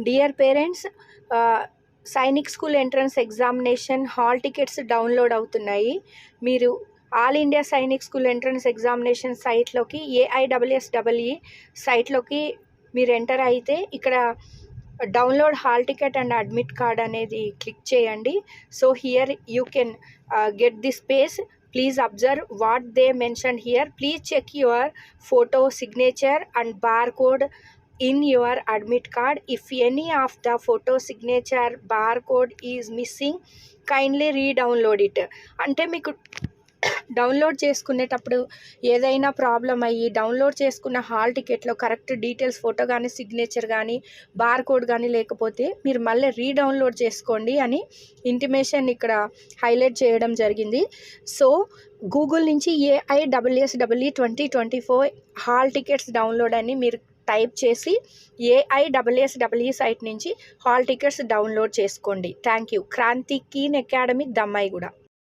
Dear parents, Sainik school entrance examination hall tickets download అవుతున్నాయి. మీరు all India Sainik school entrance examination సైట్లోకి AISSEE సైట్లోకి మీరు ఎంటర్ అయితే ఇక్కడ download hall ticket and admit card అనేది క్లిక్ చేయండి. So here you can get this page. Please observe what they mentioned here. Please check your photo, signature and barcode in your admit card. If any of the photo, signature, barcode is missing, kindly re-download it. అంటే మీకు download చేసుకునేటప్పుడు ఏదైనా problem అయ్యి download చేసుకున్న hall టికెట్లో correct details photo కానీ signature కానీ barcode కానీ లేకపోతే మీరు మళ్ళీ రీడౌన్లోడ్ చేసుకోండి అని ఇంటిమేషన్ ఇక్కడ హైలైట్ చేయడం జరిగింది. సో గూగుల్ నుంచి AISSEE 2024 హాల్ టికెట్స్ డౌన్లోడ్ అని మీరు టైప్ చేసి AISSEE సైట్ నుంచి హాల్ టికెట్స్ డౌన్లోడ్ చేసుకోండి. Thank you. Kranti Keen Academy, Dammaiguda.